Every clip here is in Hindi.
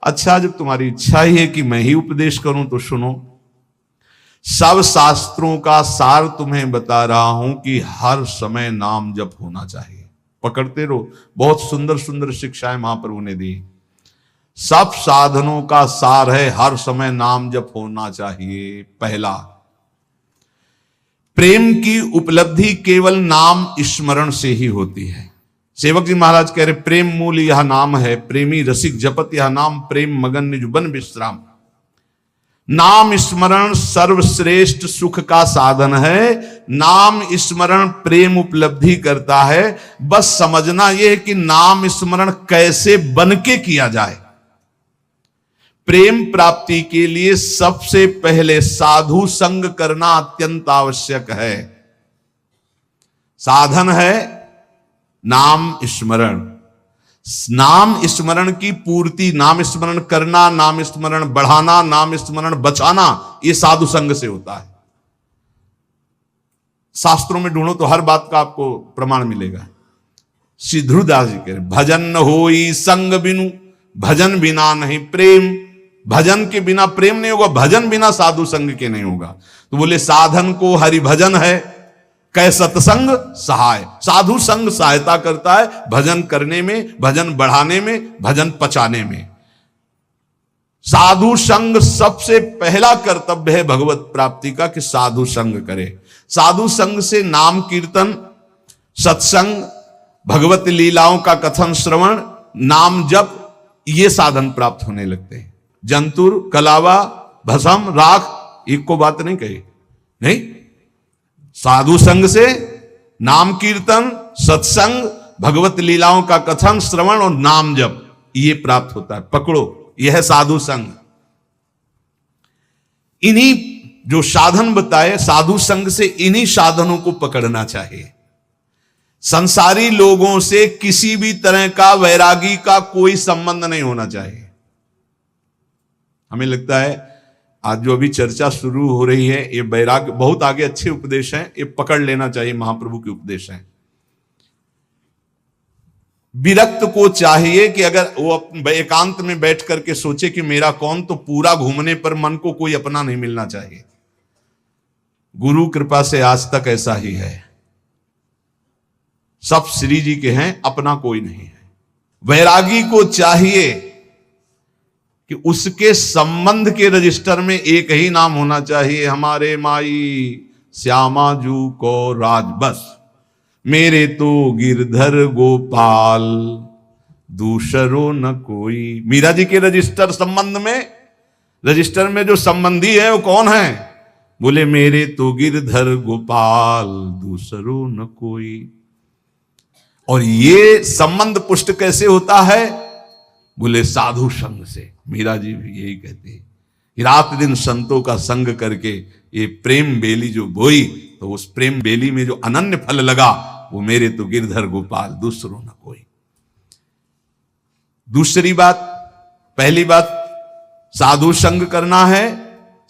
अच्छा, जब तुम्हारी इच्छा ही है कि मैं ही उपदेश करूं तो सुनो। सब शास्त्रों का सार तुम्हें बता रहा हूं कि हर समय नाम जप होना चाहिए। पकड़ते रहो, बहुत सुंदर सुंदर शिक्षाएं महाप्रभु ने दी। सब साधनों का सार है हर समय नाम जप होना चाहिए। पहला, प्रेम की उपलब्धि केवल नाम स्मरण से ही होती है। सेवक जी महाराज कह रहे, प्रेम मूल यह नाम है, प्रेमी रसिक जपत यह नाम, प्रेम मगन निज बन विश्राम। नाम स्मरण सर्वश्रेष्ठ सुख का साधन है। नाम स्मरण प्रेम उपलब्धि करता है। बस समझना यह है कि नाम स्मरण कैसे बन के किया जाए। प्रेम प्राप्ति के लिए सबसे पहले साधु संग करना अत्यंत आवश्यक है। साधन है नाम स्मरण। नाम स्मरण की पूर्ति, नाम स्मरण करना, नाम स्मरण बढ़ाना, नाम स्मरण बचाना, यह साधु संग से होता है। शास्त्रों में ढूंढो तो हर बात का आपको प्रमाण मिलेगा। श्री ध्रुवदास जी कह रहे, भजन न होई संग बिनु, भजन बिना नहीं प्रेम। भजन के बिना प्रेम नहीं होगा, भजन बिना साधु संग के नहीं होगा। तो बोले साधन को हरि भजन है, कै सत्संग सहाय। साधु संग सहायता करता है भजन करने में, भजन बढ़ाने में, भजन पचाने में। साधु संग सबसे पहला कर्तव्य है भगवत प्राप्ति का कि साधु संग करे। साधु संग से नाम कीर्तन, सत्संग, भगवत लीलाओं का कथन श्रवण, नाम जप, ये साधन प्राप्त होने लगते हैं। जंतुर, कलावा, भस्म, राख, एक को बात नहीं कही, नहीं। साधु संग से नाम कीर्तन, सत्संग, भगवत लीलाओं का कथन श्रवण और नाम जप, ये प्राप्त होता है। पकड़ो, यह है साधु संग। इन्हीं जो साधन बताए, साधु संग से इन्हीं साधनों को पकड़ना चाहिए। संसारी लोगों से किसी भी तरह का वैरागी का कोई संबंध नहीं होना चाहिए। हमें लगता है आज जो अभी चर्चा शुरू हो रही है, ये वैराग्य, बहुत आगे अच्छे उपदेश हैं, ये पकड़ लेना चाहिए, महाप्रभु के उपदेश हैं। विरक्त को चाहिए कि अगर वो एकांत में बैठ करके सोचे कि मेरा कौन, तो पूरा घूमने पर मन को कोई अपना नहीं मिलना चाहिए। गुरु कृपा से आज तक ऐसा ही है, सब श्री जी के हैं, अपना कोई नहीं है। वैरागी को चाहिए कि उसके संबंध के रजिस्टर में एक ही नाम होना चाहिए, हमारे माई श्यामा जू को राज, बस। मेरे तो गिरधर गोपाल दूसरो न कोई। मीरा जी के रजिस्टर संबंध में, रजिस्टर में जो संबंधी है वो कौन है? बोले मेरे तो गिरधर गोपाल दूसरो न कोई। और ये संबंध पुष्ट कैसे होता है? बोले साधु संग से। मीरा जी भी यही कहते हैं, रात दिन संतों का संग करके ये प्रेम बेली जो बोई, तो उस प्रेम बेली में जो अनन्य फल लगा, वो मेरे तो गिरधर गोपाल दूसरों न कोई। दूसरी बात, पहली बात साधु संग करना है।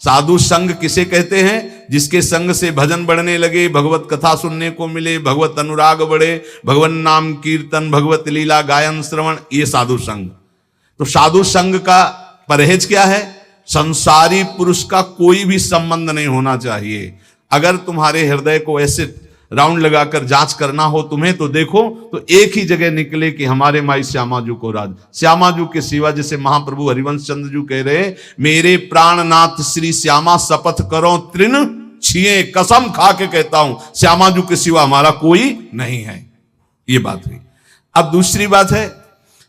साधु संग किसे कहते हैं? जिसके संग से भजन बढ़ने लगे, भगवत कथा सुनने को मिले, भगवत अनुराग बढ़े, भगवान नाम कीर्तन, भगवत लीला गायन श्रवण, ये साधु संग। तो साधु संग का परहेज क्या है? संसारी पुरुष का कोई भी संबंध नहीं होना चाहिए। अगर तुम्हारे हृदय को ऐसे राउंड लगाकर जांच करना हो तुम्हें, तो देखो तो एक ही जगह निकले कि हमारे माई श्यामाजू को राज। श्यामाजू के सिवा, जैसे महाप्रभु हरिवंश चंद्र जी कह रहे, मेरे प्राणनाथ श्री श्यामा शपथ करो तृण छिए, कसम खा के कहता हूं श्यामाजू के सिवा हमारा कोई नहीं है। ये बात हुई। अब दूसरी बात है,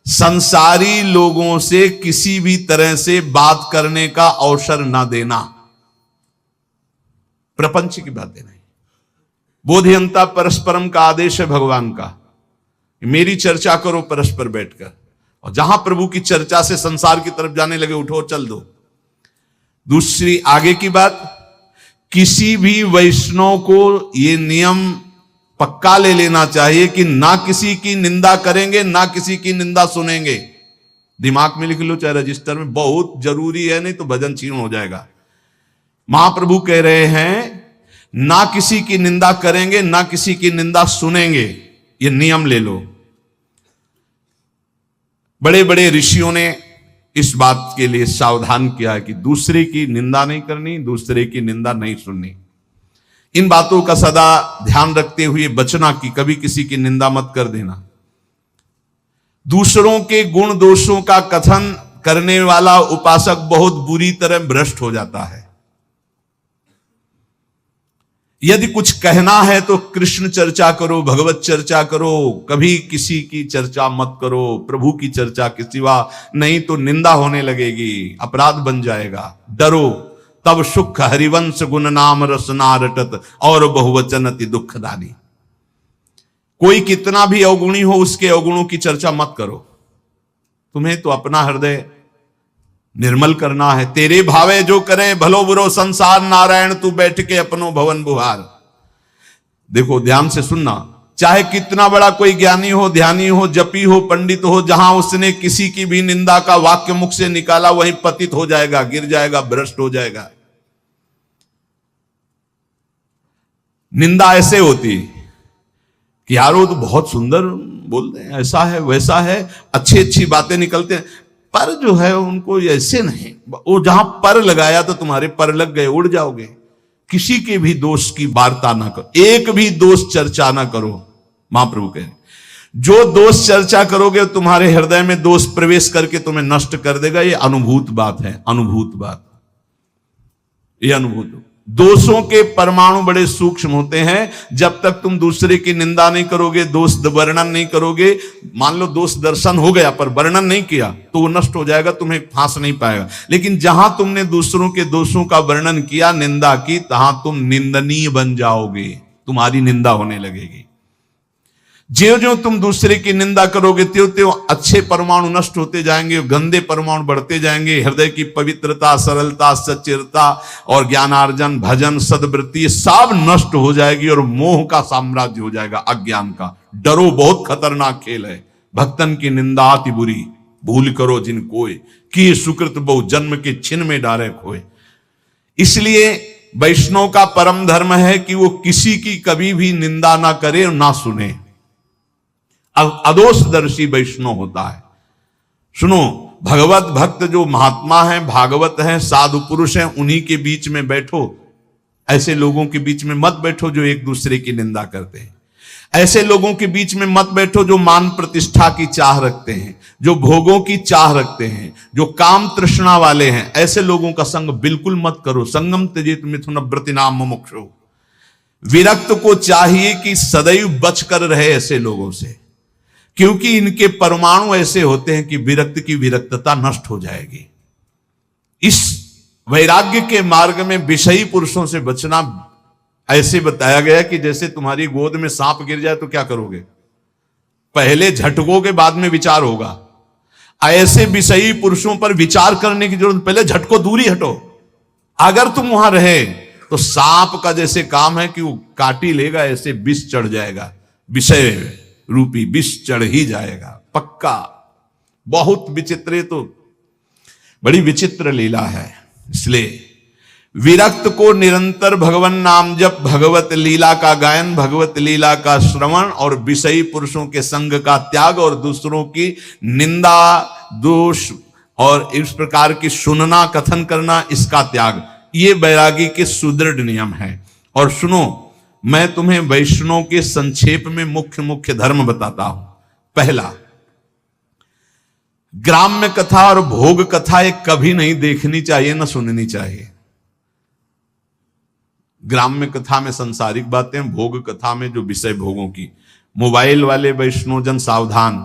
संसारी लोगों से किसी भी तरह से बात करने का अवसर ना देना। प्रपंच की बातें नहीं। बोधियंता परस्परम का आदेश है भगवान का, मेरी चर्चा करो परस्पर बैठकर, और जहां प्रभु की चर्चा से संसार की तरफ जाने लगे, उठो चल दो। दूसरी आगे की बात, किसी भी वैष्णव को ये नियम पक्का ले लेना चाहिए कि ना किसी की निंदा करेंगे, ना किसी की निंदा सुनेंगे। दिमाग में लिख लो, चाहे रजिस्टर में, बहुत जरूरी है, नहीं तो भजन छीन हो जाएगा। महाप्रभु कह रहे हैं ना किसी की निंदा करेंगे, ना किसी की निंदा सुनेंगे। ये नियम ले लो। बड़े बड़े ऋषियों ने इस बात के लिए सावधान किया है कि दूसरे की निंदा नहीं करनी, दूसरे की निंदा नहीं सुननी। इन बातों का सदा ध्यान रखते हुए बचना कि कभी किसी की निंदा मत कर देना। दूसरों के गुण दोषों का कथन करने वाला उपासक बहुत बुरी तरह भ्रष्ट हो जाता है। यदि कुछ कहना है तो कृष्ण चर्चा करो, भगवत चर्चा करो, कभी किसी की चर्चा मत करो, प्रभु की चर्चा के सिवा, नहीं तो निंदा होने लगेगी, अपराध बन जाएगा। डरो तब सुख हरिवंश गुण नाम रसना रटत और बहुवचन अति दुखदानी। कोई कितना भी अवगुणी हो उसके अवगुणों की चर्चा मत करो। तुम्हें तो अपना हृदय निर्मल करना है। तेरे भावे जो करे भलो बुरो संसार, नारायण तू बैठ के अपनो भवन बुहार। देखो ध्यान से सुनना, चाहे कितना बड़ा कोई ज्ञानी हो, ध्यानी हो, जपी हो, पंडित हो, जहां उसने किसी की भी निंदा का वाक्य मुख से निकाला वहीं पतित हो जाएगा, गिर जाएगा, भ्रष्ट हो जाएगा। निंदा ऐसे होती कि यार वो तो बहुत सुंदर बोलते हैं, ऐसा है वैसा है, अच्छी अच्छी बातें निकलते हैं, पर जो है उनको ऐसे नहीं। वो जहां पर लगाया तो तुम्हारे पर लग गए, उड़ जाओगे। किसी के भी दोष की वार्ता ना करो, एक भी दोष चर्चा ना करो। महाप्रभु कह रहे जो दोष चर्चा करोगे तुम्हारे हृदय में दोष प्रवेश करके तुम्हें नष्ट कर देगा। ये अनुभूत बात है, अनुभूत बात, ये अनुभूत। दोषों के परमाणु बड़े सूक्ष्म होते हैं। जब तक तुम दूसरे की निंदा नहीं करोगे, दोष वर्णन नहीं करोगे, मान लो दोष दर्शन हो गया पर वर्णन नहीं किया तो वो नष्ट हो जाएगा, तुम्हें फांस नहीं पाएगा। लेकिन जहां तुमने दूसरों के दोषों का वर्णन किया, निंदा की, तहां तुम निंदनीय बन जाओगे, तुम्हारी निंदा होने लगेगी। ज्यों ज्यों तुम दूसरे की निंदा करोगे त्यों त्यों अच्छे परमाणु नष्ट होते जाएंगे, गंदे परमाणु बढ़ते जाएंगे। हृदय की पवित्रता, सरलता, सच्चिरता और ज्ञानार्जन, भजन, सद्वृत्ति सब नष्ट हो जाएगी और मोह का साम्राज्य हो जाएगा, अज्ञान का। डरो, बहुत खतरनाक खेल है। भक्तन की निंदा अति बुरी, भूल करो जिन कोय, कि सुकृत बहु जन्म के छिन में डारे खोए। इसलिए वैष्णव का परम धर्म है कि वो किसी की कभी भी निंदा ना करे और ना सुने। अदोषदर्शी वैष्णव होता है। सुनो, भगवत भक्त जो महात्मा है, भागवत है, साधु पुरुष है, उन्हीं के बीच में बैठो। ऐसे लोगों के बीच में मत बैठो जो एक दूसरे की निंदा करते हैं। ऐसे लोगों के बीच में मत बैठो जो मान प्रतिष्ठा की चाह रखते हैं, जो भोगों की चाह रखते हैं, जो काम तृष्णा वाले हैं। ऐसे लोगों का संग बिल्कुल मत करो। संगम त्यजेत मिथुन व्रतिनाम मुमुक्षु। विरक्त को चाहिए कि सदैव बचकर रहे ऐसे लोगों से, क्योंकि इनके परमाणु ऐसे होते हैं कि विरक्त की विरक्तता नष्ट हो जाएगी। इस वैराग्य के मार्ग में विषयी पुरुषों से बचना ऐसे बताया गया कि जैसे तुम्हारी गोद में सांप गिर जाए तो क्या करोगे? पहले झटकोगे, बाद में विचार होगा। ऐसे विषयी पुरुषों पर विचार करने की जरूरत, पहले झटको, दूरी हटो। अगर तुम वहां रहे तो सांप का जैसे काम है कि वो काटी लेगा, ऐसे विष चढ़ जाएगा, विषय रूपी विष चढ़ ही जाएगा पक्का। बहुत विचित्र, तो बड़ी विचित्र लीला है। इसलिए विरक्त को निरंतर भगवान नाम जप, भगवत लीला का गायन, भगवत लीला का श्रवण और विषयी पुरुषों के संग का त्याग और दूसरों की निंदा, दोष और इस प्रकार की सुनना, कथन करना, इसका त्याग, ये वैरागी के सुदृढ़ नियम है। और सुनो, मैं तुम्हें वैष्णव के संक्षेप में मुख्य मुख्य धर्म बताता हूं। पहला, ग्राम्य कथा और भोग कथा एक कभी नहीं देखनी चाहिए, न सुननी चाहिए। ग्राम्य कथा में सांसारिक बातें, भोग कथा में जो विषय भोगों की। मोबाइल वाले वैष्णव जन सावधान,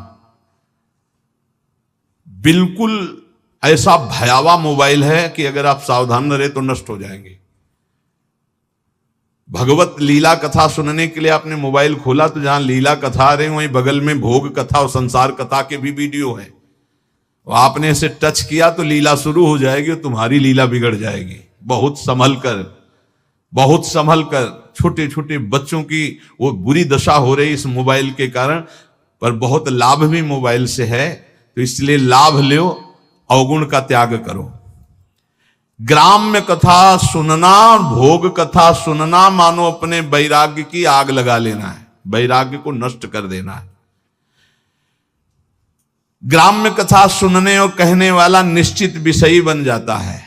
बिल्कुल ऐसा भयावह मोबाइल है कि अगर आप सावधान न रहे तो नष्ट हो जाएंगे। भगवत लीला कथा सुनने के लिए आपने मोबाइल खोला तो जहां लीला कथा आ रही वहीं बगल में भोग कथा और संसार कथा के भी वीडियो है। आपने इसे टच किया तो लीला शुरू हो जाएगी और तुम्हारी लीला बिगड़ जाएगी। बहुत संभल कर, बहुत संभल कर। छोटे छोटे बच्चों की वो बुरी दशा हो रही इस मोबाइल के कारण, पर बहुत लाभ भी मोबाइल से है, तो इसलिए लाभ लो, अवगुण का त्याग करो। ग्राम्य कथा सुनना और भोग कथा सुनना मानो अपने वैराग्य की आग लगा लेना है, वैराग्य को नष्ट कर देना है। ग्राम्य कथा सुनने और कहने वाला निश्चित विषयी बन जाता है।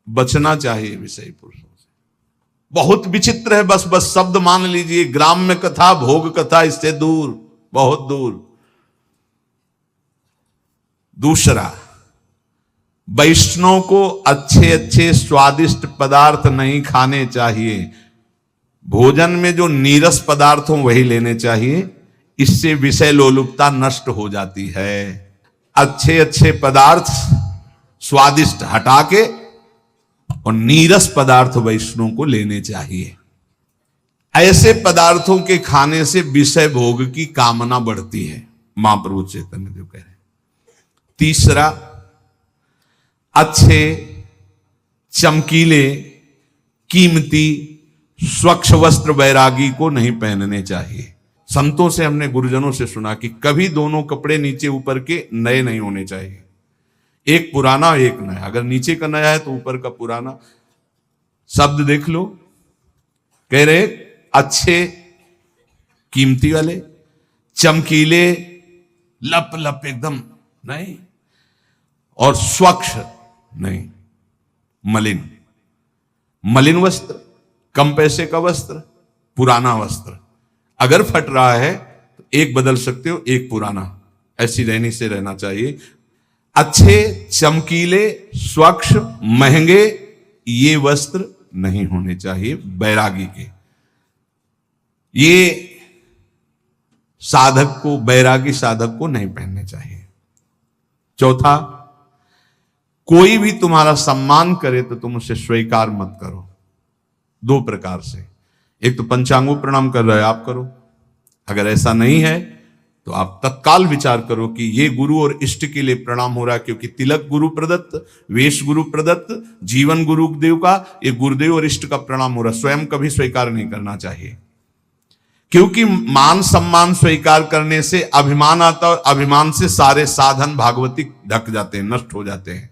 बचना चाहिए विषयी पुरुषों से। बहुत विचित्र है, बस बस शब्द मान लीजिए, ग्राम्य कथा, भोग कथा, इससे दूर, बहुत दूर। दूसरा, वैष्णव को अच्छे अच्छे स्वादिष्ट पदार्थ नहीं खाने चाहिए। भोजन में जो नीरस पदार्थ हो वही लेने चाहिए, इससे विषय लोलुपता नष्ट हो जाती है। अच्छे अच्छे पदार्थ स्वादिष्ट हटा के और नीरस पदार्थ वैष्णव को लेने चाहिए। ऐसे पदार्थों के खाने से विषय भोग की कामना बढ़ती है, महाप्रभु चैतन्य देव कह रहे हैं। तीसरा, अच्छे चमकीले कीमती स्वच्छ वस्त्र वैरागी को नहीं पहनने चाहिए। संतों से, हमने गुरुजनों से सुना कि कभी दोनों कपड़े नीचे ऊपर के नए नहीं होने चाहिए, एक पुराना एक नया। अगर नीचे का नया है तो ऊपर का पुराना। शब्द देख लो, कह रहे अच्छे कीमती वाले, चमकीले, लप लप एकदम नहीं, और स्वच्छ नहीं, मलिन। मलिन वस्त्र, कम पैसे का वस्त्र, पुराना वस्त्र। अगर फट रहा है तो एक बदल सकते हो, एक पुराना। ऐसी रहनी से रहना चाहिए। अच्छे चमकीले स्वच्छ महंगे ये वस्त्र नहीं होने चाहिए बैरागी के। ये साधक को, बैरागी साधक को नहीं पहनने चाहिए। चौथा, कोई भी तुम्हारा सम्मान करे तो तुम उसे स्वीकार मत करो। दो प्रकार से, एक तो पंचांगों प्रणाम कर रहा है आप करो, अगर ऐसा नहीं है तो आप तत्काल विचार करो कि ये गुरु और इष्ट के लिए प्रणाम हो रहा है, क्योंकि तिलक गुरु प्रदत्त, वेश गुरु प्रदत्त, जीवन गुरुदेव का, ये गुरुदेव और इष्ट का प्रणाम हो रहा है। स्वयं कभी स्वीकार नहीं करना चाहिए, क्योंकि मान सम्मान स्वीकार करने से अभिमान आता है, और अभिमान से सारे साधन भागवतिक ढक जाते हैं, नष्ट हो जाते हैं।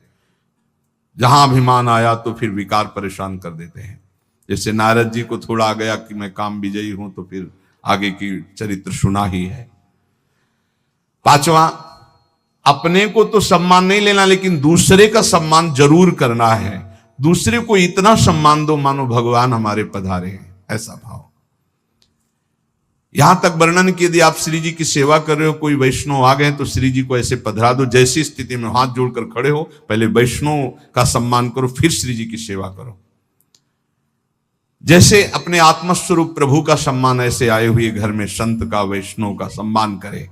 जहां अभिमान आया तो फिर विकार परेशान कर देते हैं। जैसे नारद जी को थोड़ा आ गया कि मैं काम विजयी हूं, तो फिर आगे की चरित्र सुना ही है। पांचवा, अपने को तो सम्मान नहीं लेना, लेकिन दूसरे का सम्मान जरूर करना है। दूसरे को इतना सम्मान दो मानो भगवान हमारे पधारे हैं, ऐसा भाव। यहां तक वर्णन कि यदि आप श्री जी की सेवा कर रहे हो, कोई वैष्णव आ गए तो श्री जी को ऐसे पधरा दो, जैसी स्थिति में हाथ जोड़कर खड़े हो, पहले वैष्णव का सम्मान करो, फिर श्री जी की सेवा करो। जैसे अपने आत्मस्वरूप प्रभु का सम्मान, ऐसे आए हुए घर में संत का, वैष्णव का सम्मान करे।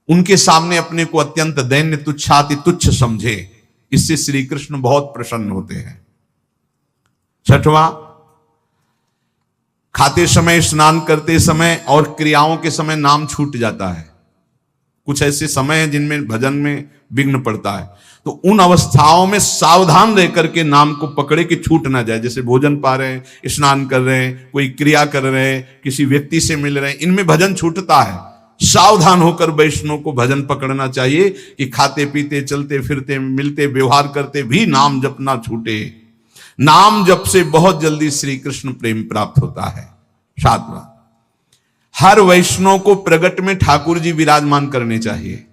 उनके सामने अपने को अत्यंत दैन्य तुच्छाति तुच्छ समझे, इससे श्री कृष्ण बहुत प्रसन्न होते हैं। छठवां, खाते समय, स्नान करते समय और क्रियाओं के समय नाम छूट जाता है। कुछ ऐसे समय हैं जिनमें भजन में विघ्न पड़ता है, तो उन अवस्थाओं में सावधान रह करके नाम को पकड़े कि छूट ना जाए। जैसे भोजन पा रहे हैं, स्नान कर रहे हैं, कोई क्रिया कर रहे हैं, किसी व्यक्ति से मिल रहे हैं, इनमें भजन छूटता है। सावधान होकर वैष्णव को भजन पकड़ना चाहिए कि खाते पीते, चलते फिरते, मिलते, व्यवहार करते भी नाम जप ना छूटे। नाम जप से बहुत जल्दी श्री कृष्ण प्रेम प्राप्त होता है। सातवां, हर वैष्णव को प्रगट में ठाकुर जी विराजमान करने चाहिए।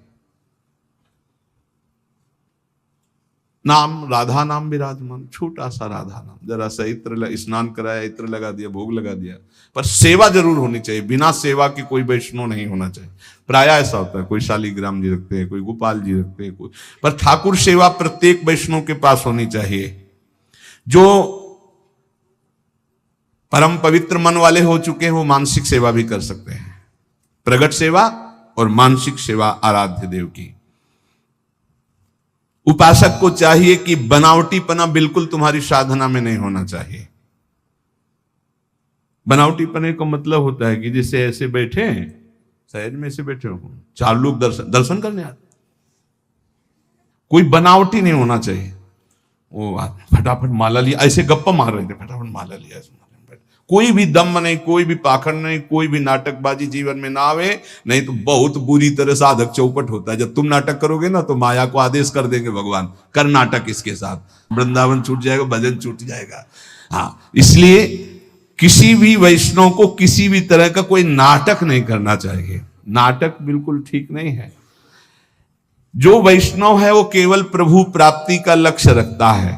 नाम, राधा नाम विराजमान, छोटा सा राधा नाम, जरा सा इत्र, स्नान कराया, इत्र लगा दिया, भोग लगा दिया, पर सेवा जरूर होनी चाहिए। बिना सेवा के कोई वैष्णव नहीं होना चाहिए। प्राय ऐसा होता है, कोई शालीग्राम जी रखते हैं, कोई गोपाल जी रखते हैं, कोई, पर ठाकुर सेवा प्रत्येक वैष्णव के पास होनी चाहिए। जो परम पवित्र मन वाले हो चुके हैं वो मानसिक सेवा भी कर सकते हैं। प्रगट सेवा और मानसिक सेवा आराध्य देव की। उपासक को चाहिए कि बनावटीपना बिल्कुल तुम्हारी साधना में नहीं होना चाहिए। बनावटीपने का मतलब होता है कि जैसे ऐसे बैठे हैं, सहज में ऐसे बैठे हो, चार लोग दर्शन करने आते, कोई बनावटी नहीं होना चाहिए। वो फटाफट माला लिया, ऐसे गप्पा मार रहे थे, फटाफट माला लिया, कोई भी दम नहीं, कोई भी पाखंड नहीं, कोई भी नाटकबाजी जीवन में ना आवे, नहीं तो बहुत बुरी तरह साधक चौपट होता है। जब तुम नाटक करोगे ना तो माया को आदेश कर देंगे भगवान, कर नाटक इसके साथ, वृंदावन छूट जाएगा, भजन छूट जाएगा। हाँ, इसलिए किसी भी वैष्णव को किसी भी तरह का कोई नाटक नहीं करना चाहिए। नाटक बिल्कुल ठीक नहीं है। जो वैष्णव है वो केवल प्रभु प्राप्ति का लक्ष्य रखता है।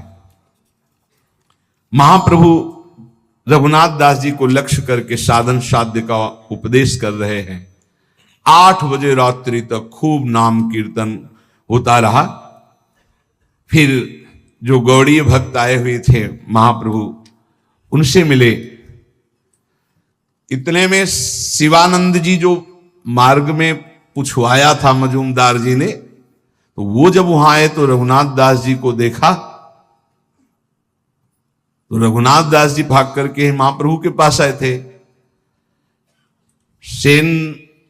महाप्रभु रघुनाथ दास जी को लक्ष्य करके साधन साध्य का उपदेश कर रहे हैं। 8 बजे रात्रि तक खूब नाम कीर्तन होता रहा। फिर जो गौड़ीय भक्त आए हुए थे महाप्रभु उनसे मिले। इतने में शिवानंद जी जो मार्ग में पुछवाया था मजूमदार जी ने, तो वो जब वहां आए तो रघुनाथ दास जी को देखा तो रघुनाथ दास जी भाग करके महाप्रभु के पास आए थे। सेन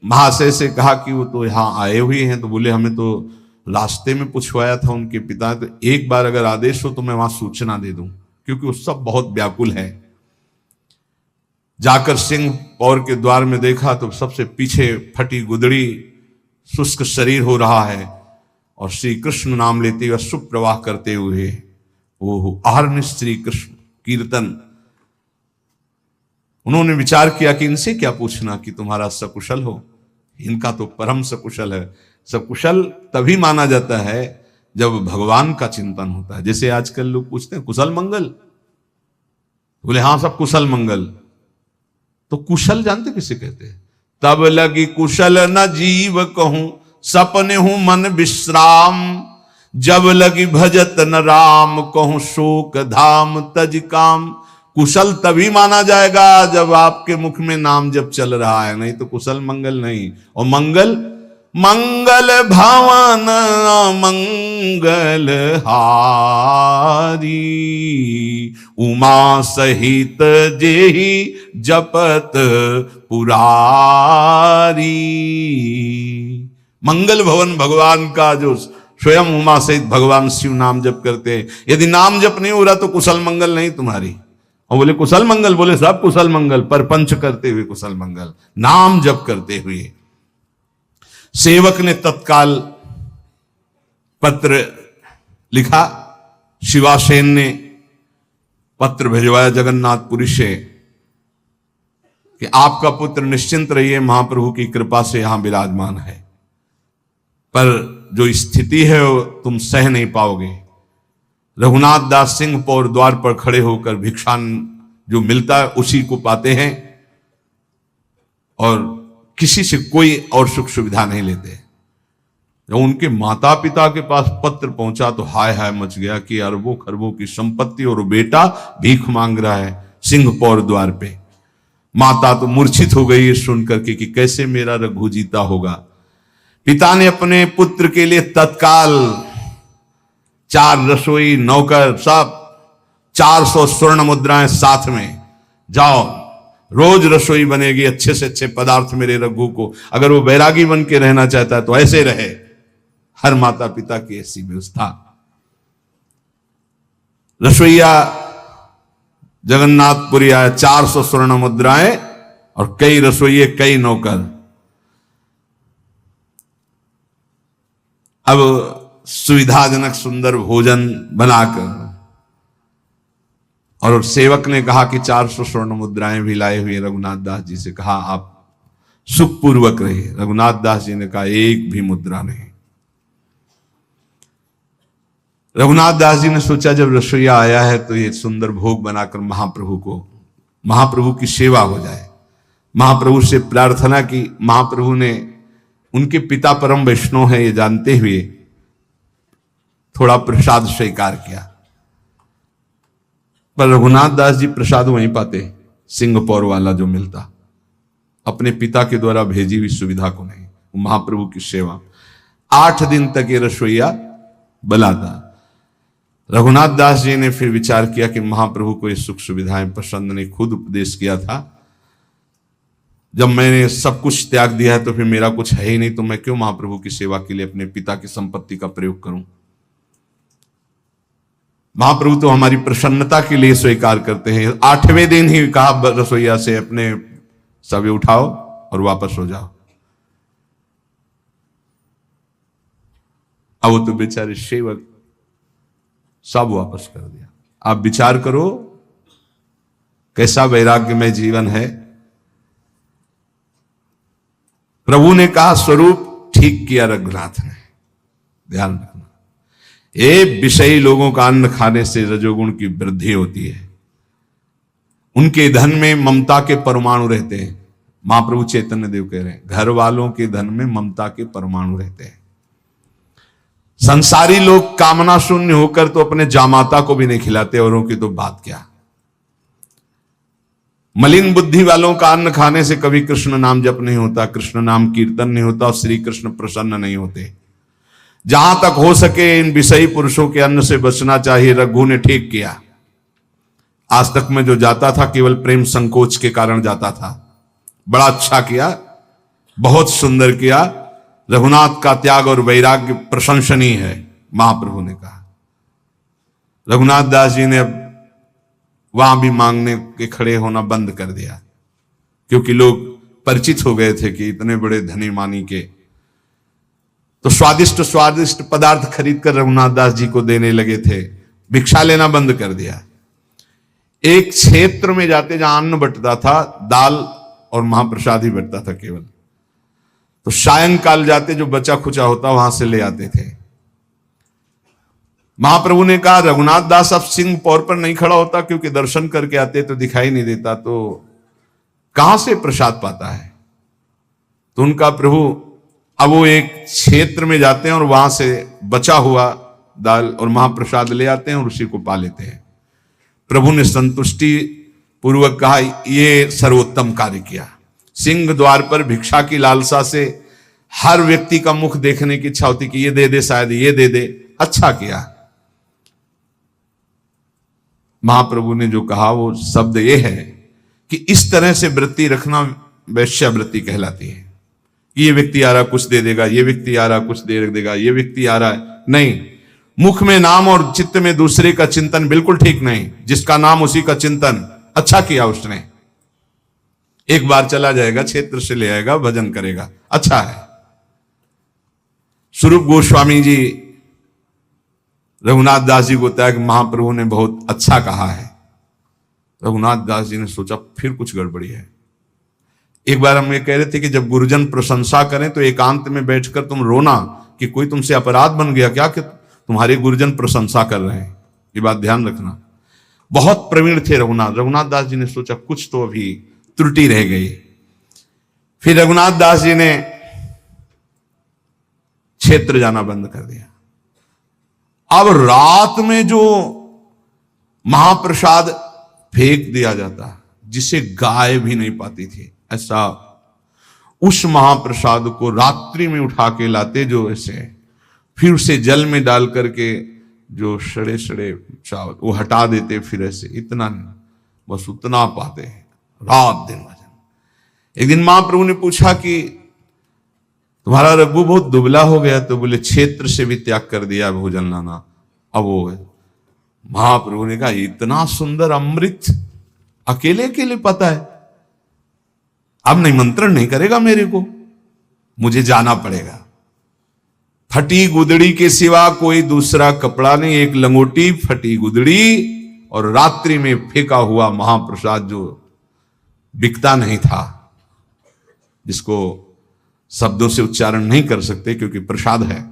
महाशय से कहा कि वो तो यहां आए हुए हैं, तो बोले हमें तो रास्ते में पूछवाया था उनके पिता, तो एक बार अगर आदेश हो तो मैं वहां सूचना दे दूं, क्योंकि वो सब बहुत व्याकुल है। जाकर सिंह पौर के द्वार में देखा तो सबसे पीछे फटी गुदड़ी, शुष्क शरीर हो रहा है और श्री कृष्ण नाम लेते हुए सुप्रवाह करते हुए वो आहर्निश श्री कृष्ण कीर्तन। उन्होंने विचार किया कि इनसे क्या पूछना कि तुम्हारा सकुशल हो, इनका तो परम सकुशल है। सकुशल तभी माना जाता है जब भगवान का चिंतन होता है। जैसे आजकल लोग पूछते हैं कुशल मंगल, बोले हाँ सब कुशल मंगल, तो कुशल जानते किसे कहते हैं? तब लगी कुशल न जीव कहूं सपने हूं मन विश्राम, जब लगी भजत न राम कहूं शोक धाम तज काम। कुशल तभी माना जाएगा जब आपके मुख में नाम जब चल रहा है, नहीं तो कुशल मंगल नहीं। और मंगल मंगल भवन मंगल हारी, उमा सहित जेहि जपत पुरारी। मंगल भवन भगवान का जो स्वयं उमा सहित भगवान शिव नाम जप करते हैं। यदि नाम जप नहीं हो रहा तो कुशल मंगल नहीं तुम्हारी। और बोले कुशल मंगल, बोले सब कुशल मंगल, पर पंच करते हुए कुशल मंगल, नाम जप करते हुए। सेवक ने तत्काल पत्र लिखा, शिवासेन ने पत्र भिजवाया जगन्नाथपुरी से कि आपका पुत्र निश्चिंत रहिए, महाप्रभु की कृपा से यहां विराजमान है, पर जो स्थिति है वो तुम सह नहीं पाओगे। रघुनाथ दास सिंह पौर द्वार पर खड़े होकर भिक्षान जो मिलता है उसी को पाते हैं और किसी से कोई और सुख सुविधा नहीं लेते। जब उनके माता पिता के पास पत्र पहुंचा तो हाय हाय मच गया कि अरबों खरबों की संपत्ति और बेटा भीख मांग रहा है सिंह पौर द्वार पे। माता तो मूर्छित हो गई सुनकर के कि कैसे मेरा रघु जीता होगा। पिता ने अपने पुत्र के लिए तत्काल 4 रसोई नौकर सब 400 स्वर्ण मुद्राएं साथ में, जाओ रोज रसोई बनेगी, अच्छे से अच्छे पदार्थ मेरे रघु को, अगर वो बैरागी बन के रहना चाहता है तो ऐसे रहे। हर माता पिता की ऐसी व्यवस्था। रसोईया जगन्नाथपुरी आया, 400 स्वर्ण मुद्राएं और कई रसोइये कई नौकर। अब सुविधाजनक सुंदर भोजन बनाकर, और सेवक ने कहा कि 400 स्वर्ण मुद्राएं भी लाए हुए रघुनाथ दास जी से कहा आप सुखपूर्वक रहिए। रघुनाथ दास जी ने कहा एक भी मुद्रा नहीं। रघुनाथ दास जी ने सोचा जब रसोईया आया है तो ये सुंदर भोग बनाकर महाप्रभु की सेवा हो जाए। महाप्रभु से प्रार्थना की। महाप्रभु ने, उनके पिता परम वैष्णव है ये जानते हुए, थोड़ा प्रसाद स्वीकार किया। पर रघुनाथ दास जी प्रसाद वहीं पाते, सिंह पौर वाला जो मिलता, अपने पिता के द्वारा भेजी हुई सुविधा को नहीं। महाप्रभु की सेवा 8 दिन तक ये रसोईया बलाता। रघुनाथ दास जी ने फिर विचार किया कि महाप्रभु को ये सुख सुविधाएं पसंद नहीं। खुद उपदेश किया था, जब मैंने सब कुछ त्याग दिया है तो फिर मेरा कुछ है ही नहीं, तो मैं क्यों महाप्रभु की सेवा के लिए अपने पिता की संपत्ति का प्रयोग करूं। महाप्रभु तो हमारी प्रसन्नता के लिए स्वीकार करते हैं। 8वें दिन ही कहा रसोईया से अपने सभी उठाओ और वापस हो जाओ। अब वो तो बेचारे सेवक सब वापस कर दिया। आप विचार करो कैसा वैराग्यमय जीवन है। प्रभु ने कहा स्वरूप ठीक किया रघुनाथ ने। ध्यान रखना, ये विषयी लोगों का अन्न खाने से रजोगुण की वृद्धि होती है। उनके धन में ममता के परमाणु रहते हैं। महाप्रभु चैतन्य देव कह रहे हैं, घर वालों के धन में ममता के परमाणु रहते हैं। संसारी लोग कामना शून्य होकर तो अपने जामाता को भी नहीं खिलाते, औरों की तो बात क्या। मलिन बुद्धि वालों का अन्न खाने से कभी कृष्ण नाम जप नहीं होता, कृष्ण नाम कीर्तन नहीं होता और श्री कृष्ण प्रसन्न नहीं होते। जहां तक हो सके इन विषयी पुरुषों के अन्न से बचना चाहिए। रघु ने ठीक किया। आज तक में जो जाता था केवल प्रेम संकोच के कारण जाता था। बड़ा अच्छा किया, बहुत सुंदर किया। रघुनाथ का त्याग और वैराग्य प्रशंसनीय है, महाप्रभु ने कहा। रघुनाथ दास जी ने अब वहां भी मांगने के खड़े होना बंद कर दिया, क्योंकि लोग परिचित हो गए थे कि इतने बड़े धनी मानी के तो स्वादिष्ट स्वादिष्ट पदार्थ खरीद कर रघुनाथ दास जी को देने लगे थे। भिक्षा लेना बंद कर दिया। एक क्षेत्र में जाते जहां अन्न बंटता था, दाल और महाप्रसाद ही बंटता था केवल, तो सायंकाल जाते जो बचा खुचा होता वहां से ले आते थे। महाप्रभु ने कहा रघुनाथ दास अब सिंह पौर पर नहीं खड़ा होता, क्योंकि दर्शन करके आते तो दिखाई नहीं देता, तो कहां से प्रसाद पाता है। तो उनका प्रभु अब वो एक क्षेत्र में जाते हैं और वहां से बचा हुआ दाल और महाप्रसाद ले आते हैं और उसी को पा लेते हैं। प्रभु ने संतुष्टि पूर्वक कहा ये सर्वोत्तम कार्य किया। सिंह द्वार पर भिक्षा की लालसा से हर व्यक्ति का मुख देखने की इच्छा होती कि ये दे दे, शायद ये दे दे। अच्छा किया। महाप्रभु ने जो कहा वो शब्द ये है कि इस तरह से वृत्ति रखना वैश्यावृत्ति कहलाती है। ये व्यक्ति आ रहा कुछ दे देगा, ये व्यक्ति आ रहा कुछ दे देगा, ये व्यक्ति आ रहा है, नहीं। मुख में नाम और चित्त में दूसरे का चिंतन बिल्कुल ठीक नहीं। जिसका नाम उसी का चिंतन। अच्छा किया उसने। एक बार चला जाएगा, क्षेत्र से ले आएगा, भजन करेगा, अच्छा है। स्वरूप गोस्वामी जी रघुनाथ दास जी को त्याग महाप्रभु ने बहुत अच्छा कहा है। रघुनाथ दास जी ने सोचा फिर कुछ गड़बड़ी है। एक बार हम ये कह रहे थे कि जब गुरुजन प्रशंसा करें तो एकांत में बैठकर तुम रोना कि कोई तुमसे अपराध बन गया क्या कि तुम्हारे गुरुजन प्रशंसा कर रहे हैं। ये बात ध्यान रखना। बहुत प्रवीण थे रघुनाथ दास जी ने सोचा कुछ तो अभी त्रुटि रह गई। फिर रघुनाथ दास जी ने क्षेत्र जाना बंद कर दिया। अब रात में जो महाप्रसाद फेंक दिया जाता, जिसे गाय भी नहीं पाती थी, ऐसा उस महाप्रसाद को रात्रि में उठा के लाते, जो ऐसे फिर उसे जल में डाल करके जो सड़े सड़े चावल वो हटा देते, फिर ऐसे इतना बस उतना पाते हैं रात दिन भजन। एक दिन महाप्रभु ने पूछा कि तुम्हारा रघु बहुत दुबला हो गया, तो बोले क्षेत्र से भी त्याग कर दिया भोजन लाना। अब वो महाप्रभु ने कहा इतना सुंदर अमृत अकेले अकेले पता है, अब निमंत्रण नहीं करेगा मेरे को, मुझे जाना पड़ेगा। फटी गुदड़ी के सिवा कोई दूसरा कपड़ा नहीं, एक लंगोटी, फटी गुदड़ी और रात्रि में फेंका हुआ महाप्रसाद जो बिकता नहीं था, जिसको शब्दों से उच्चारण नहीं कर सकते क्योंकि प्रसाद है,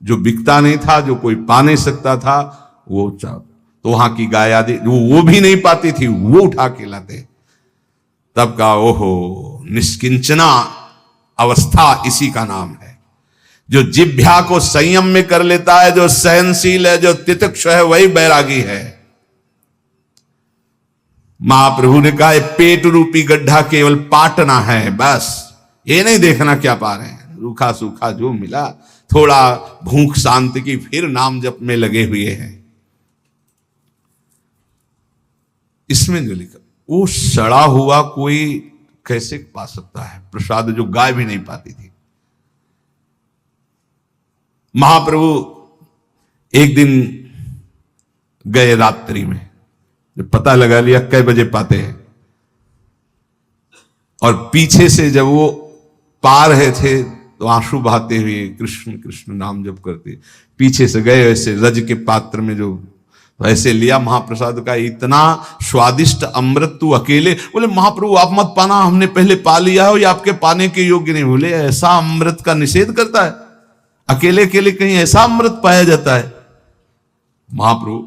जो बिकता नहीं था, जो कोई पा नहीं सकता था, वो तो वहां की गाय आदि वो भी नहीं पाती थी, वो उठा के लाते। तब का ओहो निष्किंचना अवस्था इसी का नाम है। जो जिह्वा को संयम में कर लेता है, जो सहनशील है, जो तितिक्ष है, वही बैरागी है। महाप्रभु ने कहा पेट रूपी गड्ढा केवल पाटना है, बस ये नहीं देखना क्या पा रहे हैं, रूखा सूखा जो मिला, थोड़ा भूख शांति की, फिर नाम जप में लगे हुए हैं। इसमें जो लिखा वो सड़ा हुआ कोई कैसे पा सकता है प्रसाद, जो गाय भी नहीं पाती थी। महाप्रभु एक दिन गए रात्रि में, जब पता लगा लिया कै बजे पाते हैं, और पीछे से जब वो पा रहे थे तो आंसू बहाते हुए कृष्ण कृष्ण नाम जप करते पीछे से गए। ऐसे रज के पात्र में जो तो ऐसे लिया महाप्रसाद का, इतना स्वादिष्ट अमृत तू अकेले, बोले महाप्रभु आप मत पाना, हमने पहले पा लिया है, ये आपके पाने के योग्य नहीं। बोले ऐसा अमृत का निषेध करता है, अकेले अकेले कहीं ऐसा अमृत पाया जाता है। महाप्रभु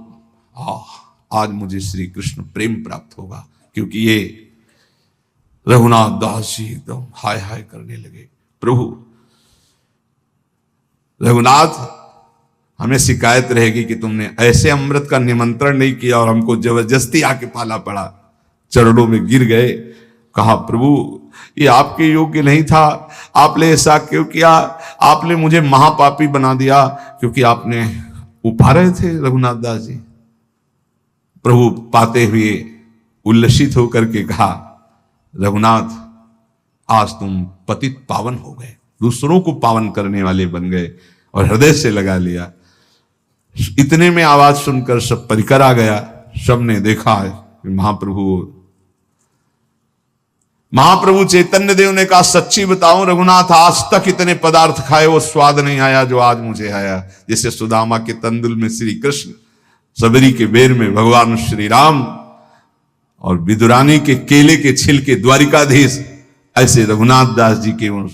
आज मुझे श्री कृष्ण प्रेम प्राप्त होगा, क्योंकि ये रघुनाथ दास जी एकदम हाय हाय करने लगे। प्रभु रघुनाथ, हमें शिकायत रहेगी कि तुमने ऐसे अमृत का निमंत्रण नहीं किया और हमको जबरदस्ती आके पाला पड़ा। चरणों में गिर गए, कहा प्रभु ये आपके योग्य नहीं था, आपने ऐसा क्यों किया, आपने मुझे महापापी बना दिया, क्योंकि आपने उपा रहे थे रघुनाथ दास जी। प्रभु पाते हुए उल्लसित होकर के कहा, रघुनाथ आज तुम पतित पावन हो गए, दूसरों को पावन करने वाले बन गए, और हृदय से लगा लिया। इतने में आवाज सुनकर सब परिकर आ गया, सबने देखा है महाप्रभु चैतन्य देव ने कहा सच्ची बताऊं रघुनाथ, आज तक इतने पदार्थ खाए वो स्वाद नहीं आया जो आज मुझे आया। जैसे सुदामा के तंदुल में श्री कृष्ण, सबरी के बेर में भगवान श्री राम, और विदुरानी के केले के छिलके द्वारिकाधीश, ऐसे रघुनाथ दास जी के उस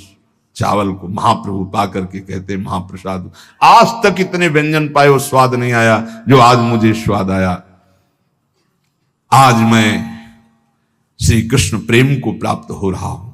चावल को महाप्रभु पा करके कहते महाप्रसाद, आज तक इतने व्यंजन पाए वो स्वाद नहीं आया जो आज मुझे स्वाद आया। आज मैं श्री कृष्ण प्रेम को प्राप्त हो रहा हूं।